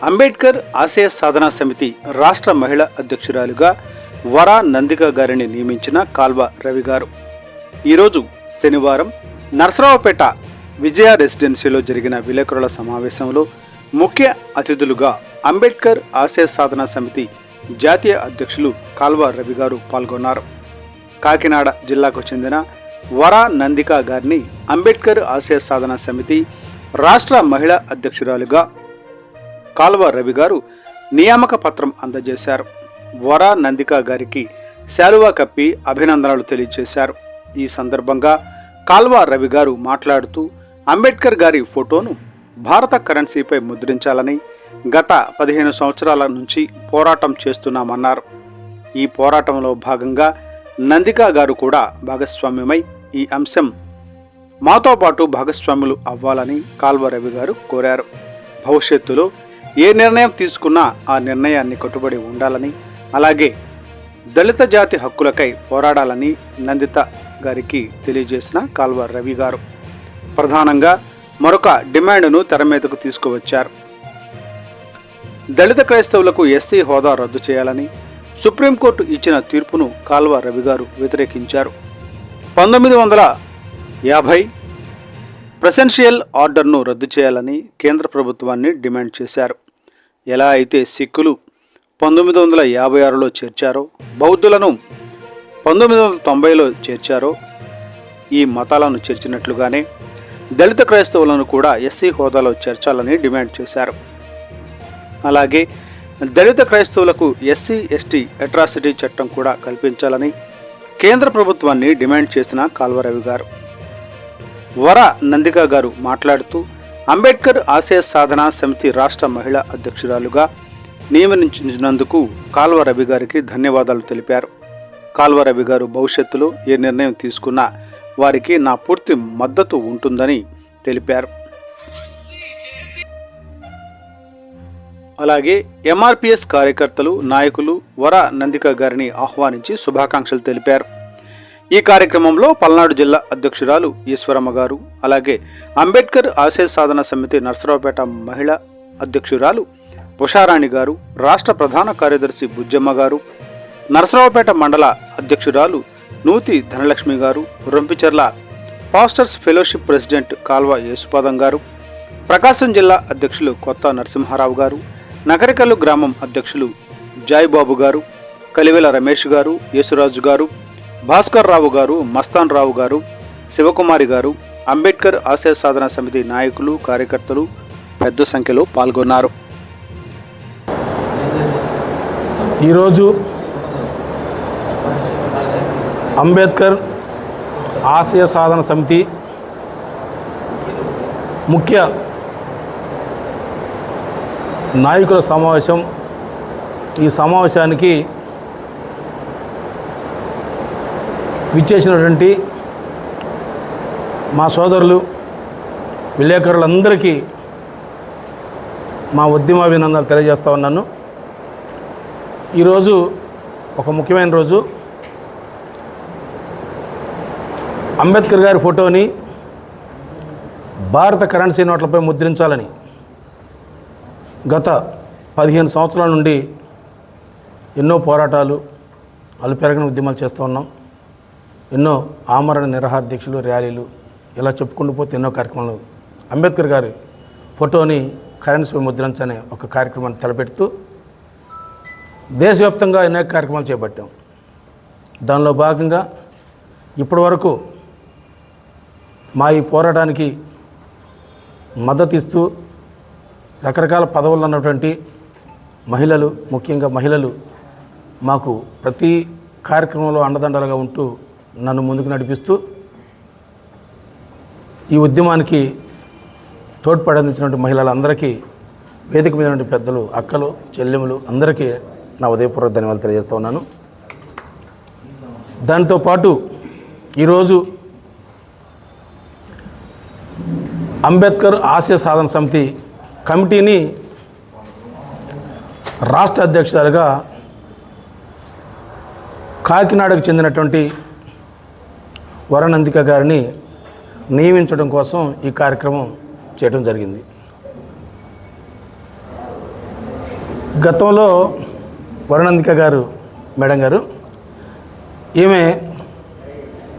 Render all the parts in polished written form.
అంబేద్కర్ ఆశయ సాధనా సమితి రాష్ట్ర మహిళా అధ్యక్షురాలుగా వరా నందిక గారిని నియమించిన కాల్వ రవి గారు ఈరోజు శనివారం నర్సరావుపేట విజయ రెసిడెన్సీలో జరిగిన విలేకరుల సమావేశంలో ముఖ్య అతిథులుగా అంబేద్కర్ ఆశయ సాధనా సమితి జాతీయ అధ్యక్షులు కాల్వ రవి గారు పాల్గొన్నారు. కాకినాడ జిల్లాకు చెందిన వరా నందిక గారిని అంబేద్కర్ ఆశయ సాధనా సమితి రాష్ట్ర మహిళా అధ్యక్షురాలుగా కాల్వ రవి గారు నియామక పత్రం అందజేశారు. వరా నందిక గారికి శాలువా కప్పి అభినందనలు తెలియజేశారు. ఈ సందర్భంగా కాల్వ రవి గారు మాట్లాడుతూ అంబేద్కర్ గారి ఫోటోను భారత కరెన్సీపై ముద్రించాలని గత 15 సంవత్సరాల నుంచి పోరాటం చేస్తున్నామన్నారు. ఈ పోరాటంలో భాగంగా నందిక గారు కూడా భాగస్వామ్యమై ఈ అంశం మాతో పాటు భాగస్వాములు అవ్వాలని కాల్వ రవి గారు కోరారు. భవిష్యత్తులో ఏ నిర్ణయం తీసుకున్నా ఆ నిర్ణయాన్ని కట్టుబడి ఉండాలని, అలాగే దళిత జాతి హక్కులకై పోరాడాలని నందిత గారికి తెలియజేసిన కాల్వ రవి గారు ప్రధానంగా మరొక డిమాండ్ను తెర మీదకు తీసుకువచ్చారు. దళిత క్రైస్తవులకు ఎస్సీ హోదా రద్దు చేయాలని సుప్రీంకోర్టు ఇచ్చిన తీర్పును కాల్వ రవి గారు వ్యతిరేకించారు. 1950 ప్రెసిడెన్షియల్ ఆర్డర్ను రద్దు చేయాలని కేంద్ర ప్రభుత్వాన్ని డిమాండ్ చేశారు. ఎలా అయితే సిక్కులు 1956లో చేర్చారో, బౌద్ధులను 1990లో చేర్చారో, ఈ మతాలను చేర్చినట్లుగానే దళిత క్రైస్తవులను కూడా ఎస్సీ హోదాలో చేర్చాలని డిమాండ్ చేశారు. అలాగే దళిత క్రైస్తవులకు ఎస్సీ ఎస్టీ అట్రాసిటీ చట్టం కూడా కల్పించాలని కేంద్ర ప్రభుత్వాన్ని డిమాండ్ చేసిన కాల్వ రవి గారు. వరా నందిక గారు మాట్లాడుతూ అంబేద్కర్ ఆశయ సాధనా సమితి రాష్ట్ర మహిళా అధ్యక్షురాలుగా నియమించినందుకు కాల్వ రవి గారికి ధన్యవాదాలు తెలిపారు. కాల్వ రవి గారు భవిష్యత్తులో ఏ నిర్ణయం తీసుకున్నా వారికి నా పూర్తి మద్దతు ఉంటుందని తెలిపారు. అలాగే ఎంఆర్పిఎస్ కార్యకర్తలు, నాయకులు వరా నందిక గారిని ఆహ్వానించి శుభాకాంక్షలు తెలిపారు. ఈ కార్యక్రమంలో పల్నాడు జిల్లా అధ్యక్షురాలు ఈశ్వరమ్మ గారు, అలాగే అంబేద్కర్ ఆశయ సాధన సమితి నర్సరావుపేట మహిళా అధ్యక్షురాలు ఉషారాణి గారు, రాష్ట్ర ప్రధాన కార్యదర్శి బుజ్జమ్మ గారు, నర్సరావుపేట మండల అధ్యక్షురాలు నూతి ధనలక్ష్మి గారు, రొంపిచెర్ల పాస్టర్స్ ఫెలోషిప్ ప్రెసిడెంట్ కాల్వ యేసుపాదం గారు, ప్రకాశం జిల్లా అధ్యక్షులు కొత్త నరసింహారావు గారు, నగరికల్లు గ్రామం అధ్యక్షులు జాయిబాబు గారు, కలివెల రమేష్ గారు, యేసురాజు గారు, భాస్కర్ రావు గారు, మస్తాన్ రావు గారు, శివకుమారి గారు, అంబేద్కర్ ఆశయ సాధన సమితి నాయకులు, కార్యకర్తలు పెద్ద సంఖ్యలో పాల్గొన్నారు. ఈరోజు అంబేద్కర్ ఆశయ సాధన సమితి ముఖ్య నాయకుల సమావేశం. ఈ సమావేశానికి విచ్చేసినటువంటి మా సోదరులు విలేకరులందరికీ మా ఉద్యమాభినందనలు తెలియజేస్తా ఉన్నాను. ఈరోజు ఒక ముఖ్యమైన రోజు. అంబేద్కర్ గారి ఫోటోని భారత కరెన్సీ నోట్లపై ముద్రించాలని గత 15 సంవత్సరాల నుండి ఎన్నో పోరాటాలు, అలుపెరగని ఉద్యమాలు చేస్తూ ఉన్నాం. ఎన్నో ఆమరణ నిరాహార దీక్షలు, ర్యాలీలు, ఇలా చెప్పుకుంటూ పోతే ఎన్నో కార్యక్రమాలు. అంబేద్కర్ గారి ఫోటోని కరెన్సీపై ముద్రించనే ఒక కార్యక్రమాన్ని తలపెడుతూ దేశవ్యాప్తంగా అనేక కార్యక్రమాలు చేపట్టాం. దానిలో భాగంగా ఇప్పటి వరకు మా ఈ పోరాటానికి మద్దతు ఇస్తూ రకరకాల పదవుల్లో ఉన్నటువంటి మహిళలు, ముఖ్యంగా మహిళలు మాకు ప్రతి కార్యక్రమంలో అండదండలుగా ఉంటూ నన్ను ముందుకు నడిపిస్తూ ఈ ఉద్యమానికి తోడ్పడందించినటువంటి మహిళలందరికీ, వేదిక మీద ఉన్న పెద్దలు, అక్కలు, చెల్లెములు అందరికీ నా ఉదయపూర్వక ధన్యవాదాలు తెలియజేస్తూ ఉన్నాను. దాంతో పాటు ఈరోజు అంబేద్కర్ ఆశయ సాధన సమితి కమిటీని రాష్ట్ర అధ్యక్షురాలుగా కాకినాడకు చెందినటువంటి వరా నందిక గారిని నియమించడం కోసం ఈ కార్యక్రమం చేయడం జరిగింది. గతంలో వరనందిక గారు మేడం గారు ఈమె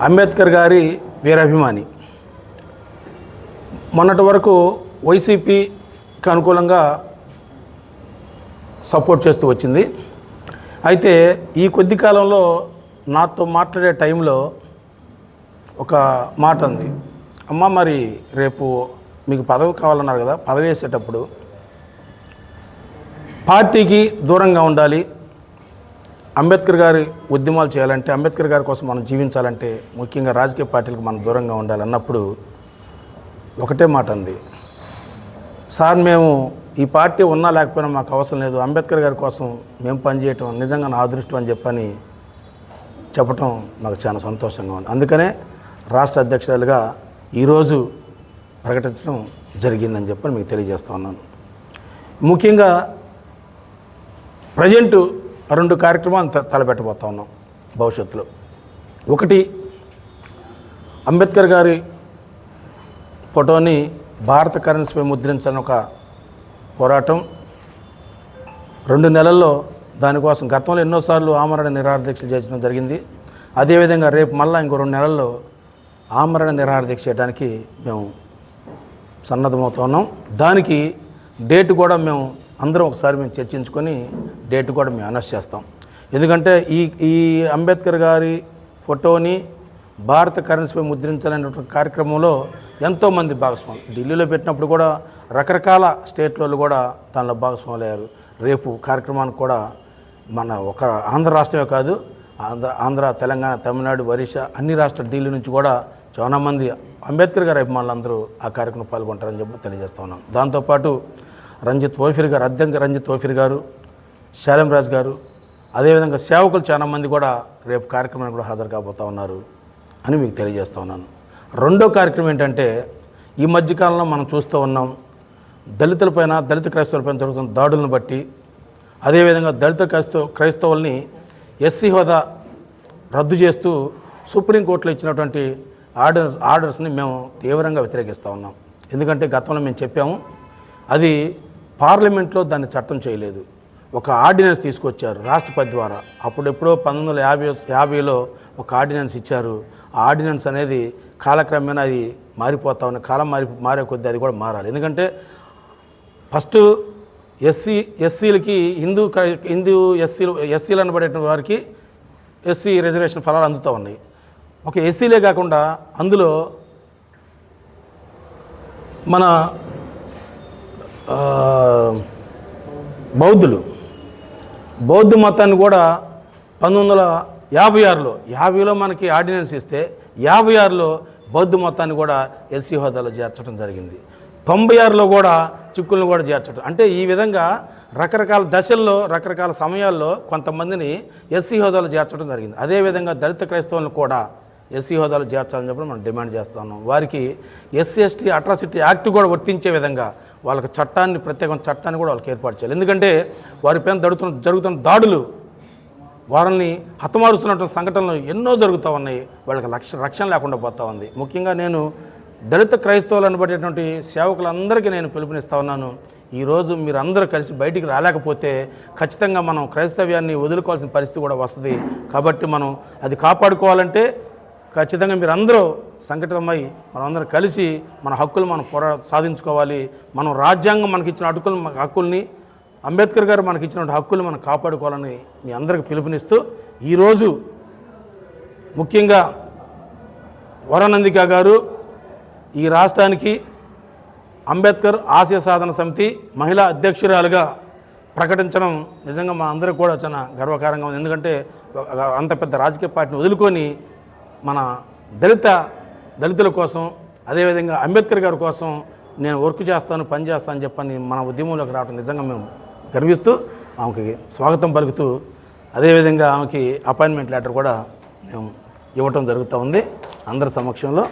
అంబేద్కర్ గారి వీరాభిమాని. మొన్నటి వరకు వైసీపీకి అనుకూలంగా సపోర్ట్ చేస్తూ వచ్చింది. అయితే ఈ కొద్ది కాలంలో నాతో మాట్లాడే టైంలో ఒక మాట ఉంది, అమ్మ మరి రేపు మీకు పదవి కావాలన్నారు కదా, పదవి వేసేటప్పుడు పార్టీకి దూరంగా ఉండాలి, అంబేద్కర్ గారి ఉద్యమాలు చేయాలంటే, అంబేద్కర్ గారి కోసం మనం జీవించాలంటే ముఖ్యంగా రాజకీయ పార్టీలకు మనం దూరంగా ఉండాలి అన్నప్పుడు ఒకటే మాట అంది, సార్ మేము ఈ పార్టీ ఉన్నా లేకపోయినా మాకు అవసరం లేదు, అంబేద్కర్ గారి కోసం మేము పనిచేయటం నిజంగా నా అదృష్టం అని చెప్పటం నాకు చాలా సంతోషంగా ఉంది. అందుకనే రాష్ట్ర అధ్యక్షురాలుగా ఈరోజు ప్రకటించడం జరిగిందని చెప్పని మీకు తెలియజేస్తూ ఉన్నాను. ముఖ్యంగా ప్రజెంటు 2 కార్యక్రమాలు తలపెట్టబోతా ఉన్నాం భవిష్యత్తులో. ఒకటి, అంబేద్కర్ గారి ఫోటోని భారత కరెన్సీపై ముద్రించాలని ఒక పోరాటం. 2 నెలల్లో దానికోసం గతంలో ఎన్నోసార్లు ఆమరణ నిరాహారదీక్షలు చేయడం జరిగింది. అదేవిధంగా రేపు మళ్ళీ ఇంకో 2 నెలల్లో ఆమరణ నిరాహారదీక్ష చేయడానికి మేము సన్నద్ధమవుతా ఉన్నాం. దానికి డేట్ కూడా మేము అందరం ఒకసారి మేము చర్చించుకొని డేట్ కూడా మేము అనౌన్స్ చేస్తాం. ఎందుకంటే ఈ అంబేద్కర్ గారి ఫోటోని భారత కరెన్సీపై ముద్రించాలనే కార్యక్రమంలో ఎంతోమంది భాగస్వాములు, ఢిల్లీలో పెట్టినప్పుడు కూడా రకరకాల స్టేట్లలో కూడా దానిలో భాగస్వాములు అయ్యారు. రేపు కార్యక్రమానికి కూడా మన ఒక ఆంధ్ర రాష్ట్రమే కాదు, ఆంధ్ర, తెలంగాణ, తమిళనాడు, ఒరిస్సా అన్ని రాష్ట్రాల ఢిల్లీ నుంచి కూడా చాలామంది అంబేద్కర్ గారి అభిమానులందరూ ఆ కార్యక్రమం పాల్గొంటారని చెప్పి తెలియజేస్తా ఉన్నాం. దాంతోపాటు రంజిత్ ఓఫీర్ గారు, అద్దంకి రంజిత్ ఓఫీర్ గారు, శాలం రాజు గారు, అదేవిధంగా సేవకులు చాలామంది కూడా రేపు కార్యక్రమానికి కూడా హాజరు కాబోతూ ఉన్నారు అని మీకు తెలియజేస్తూ ఉన్నాను. రెండో కార్యక్రమం ఏంటంటే, ఈ మధ్యకాలంలో మనం చూస్తూ ఉన్నాం, దళిత క్రైస్తవులపైన జరుగుతున్న దాడులను బట్టి, అదేవిధంగా దళిత క్రైస్తవుల్ని ఎస్సీ హోదా రద్దు చేస్తూ సుప్రీంకోర్టులో ఇచ్చినటువంటి ఆర్డర్స్ని మేము తీవ్రంగా వ్యతిరేకిస్తూ ఉన్నాం. ఎందుకంటే గతంలో మేము చెప్పాము, అది పార్లమెంట్లో దాన్ని చట్టం చేయలేదు, ఒక ఆర్డినెన్స్ తీసుకొచ్చారు రాష్ట్రపతి ద్వారా. అప్పుడెప్పుడో 1950లో ఒక ఆర్డినెన్స్ ఇచ్చారు. ఆ ఆర్డినెన్స్ అనేది కాలక్రమేణా అది మారిపోతా ఉన్న, కాలం మారే కొద్దీ అది కూడా మారాలి. ఎందుకంటే ఫస్ట్ ఎస్సీలకి ఎస్సీలు అనబడేటువంటి వారికి ఎస్సీ రిజర్వేషన్ ఫలాలు అందుతూ ఉన్నాయి. ఒక ఎస్సీలే కాకుండా అందులో మన బౌద్ధ మతాన్ని కూడా 1956లో మనకి ఆర్డినెన్స్ ఇస్తే 56లో బౌద్ధ మతాన్ని కూడా ఎస్సీ హోదాలో చేర్చడం జరిగింది. 96లో కూడా చిక్కులను కూడా చేర్చడం. అంటే ఈ విధంగా రకరకాల దశల్లో, రకరకాల సమయాల్లో కొంతమందిని ఎస్సీ హోదాలో చేర్చడం జరిగింది. అదేవిధంగా దళిత క్రైస్తవులను కూడా ఎస్సీ హోదాలో చేర్చాలని చెప్పి మనం డిమాండ్ చేస్తూ ఉన్నాం. వారికి ఎస్సీ ఎస్టీ అట్రాసిటీ యాక్ట్ కూడా వర్తించే విధంగా వాళ్ళకి ప్రత్యేక చట్టాన్ని కూడా వాళ్ళకి ఏర్పాటు చేయాలి. ఎందుకంటే వారిపైన జరుగుతున్న దాడులు, వారిని హతమారుస్తున్నటువంటి సంఘటనలు ఎన్నో జరుగుతూ ఉన్నాయి. వాళ్ళకి రక్షణ లేకుండా పోతూ ఉంది. ముఖ్యంగా నేను దళిత క్రైస్తవులు అనబడేటువంటి సేవకులందరికీ నేను పిలుపునిస్తూ ఉన్నాను, ఈరోజు మీరు అందరూ కలిసి బయటికి రాలేకపోతే ఖచ్చితంగా మనం క్రైస్తవ్యాన్ని వదులుకోవాల్సిన పరిస్థితి కూడా వస్తుంది. కాబట్టి మనం అది కాపాడుకోవాలంటే ఖచ్చితంగా మీరు అందరూ సంఘటితమై మనందరం కలిసి మన హక్కులు మనం సాధించుకోవాలి. మనం రాజ్యాంగం మనకి ఇచ్చిన హక్కుల్ని, అంబేద్కర్ గారు మనకి ఇచ్చిన హక్కులు మనం కాపాడుకోవాలని మీ అందరికీ పిలుపునిస్తూ, ఈరోజు ముఖ్యంగా వరనందిక గారు ఈ రాష్ట్రానికి అంబేద్కర్ ఆశయ సాధన సమితి మహిళా అధ్యక్షురాలుగా ప్రకటించడం నిజంగా మా అందరికీ కూడా చాలా గర్వకారంగా ఉంది. ఎందుకంటే అంత పెద్ద రాజకీయ పార్టీని వదులుకొని మన దళితుల కోసం, అదేవిధంగా అంబేద్కర్ గారి కోసం నేను వర్క్ చేస్తాను, పని చేస్తాను చెప్పని మన ఉద్యమంలోకి రావడం నిజంగా మేము గర్విస్తూ ఆమెకి స్వాగతం పలుకుతూ, అదేవిధంగా ఆమెకి అపాయింట్మెంట్ లెటర్ కూడా మేము ఇవ్వటం జరుగుతూ ఉంది అందరి సమక్షంలో.